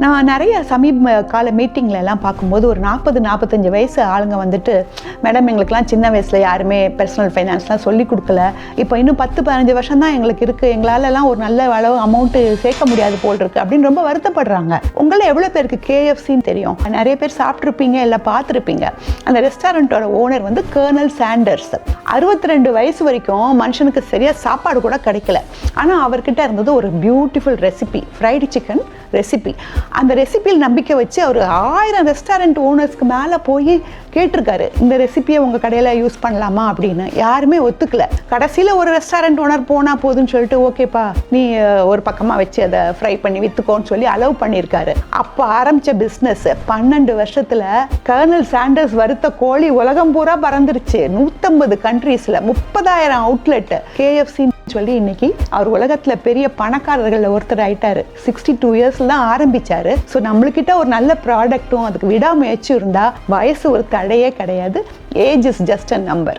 நான் நிறைய சமீப கால மீட்டிங்லலாம் பார்க்கும்போது ஒரு 40-45 வயசு ஆளுங்க வந்துட்டு, மேடம் எங்களுக்கெல்லாம் சின்ன வயசில் யாருமே பர்சனல் ஃபைனான்ஸ்லாம் சொல்லி கொடுக்கல, இப்போ இன்னும் 10-15 வருஷம் தான் எங்களுக்கு இருக்குது, எங்களாலலாம் ஒரு நல்ல அளவு அமௌண்ட்டு சேர்க்க முடியாது போல் இருக்குது அப்படின்னு ரொம்ப வருத்தப்படுறாங்க. உங்களை எவ்வளோ பேருக்கு கேஎஃப்சின்னு தெரியும்? நிறைய பேர் சாப்பிட்ருப்பீங்க, இல்லை பார்த்துருப்பீங்க. அந்த ரெஸ்டாரண்ட்டோட ஓனர் வந்து கர்னல் சாண்டர்ஸ். 62 வயசு வரைக்கும் மனுஷனுக்கு சரியாக சாப்பாடு கூட கிடைக்கல. ஆனால் அவர்கிட்ட இருந்தது ஒரு beautiful recipe, fried chicken recipe. அந்த ரெசிபியில் நம்பிக்கை வச்சு அவர் 1000 ரெஸ்டாரண்ட் ஓனர்ஸ்க்கு மேலே போய் கேட்டிருக்காரு, இந்த ரெசிபியை உங்கள் கடையில் யூஸ் பண்ணலாமா அப்படின்னு. யாருமே ஒத்துக்கல. கடைசியில் ஒரு ரெஸ்டாரண்ட் ஓனர் போனால் போதுன்னு சொல்லிட்டு, ஓகேப்பா நீ ஒரு பக்கமாக வச்சு அதை ஃப்ரை பண்ணி விற்றுக்கோன்னு சொல்லி அலோவ் பண்ணியிருக்காரு. அப்போ ஆரம்பித்த பிஸ்னஸ் 12 வருஷத்தில் கர்னல் சாண்டர்ஸ் வறுத்த கோழி உலகம் பூரா பறந்துருச்சு. 150 கண்ட்ரீஸில் 30,000 அவுட்லெட் கேஎஃப்சின்னு சொல்லி இன்னைக்கு அவர் உலகத்தில் பெரிய பணக்காரர்களில் ஒருத்தர் ஆயிட்டாரு. 62 இயர்ஸ்ல தான் ஆரம்பிச்சாரு. ஸோ நம்மளுக்கிட்ட ஒரு நல்ல ப்ராடக்ட்டும் அதுக்கு விடாமுயற்சி இருந்தால் வயசு ஒரு தடையே கிடையாது. Age is just a number.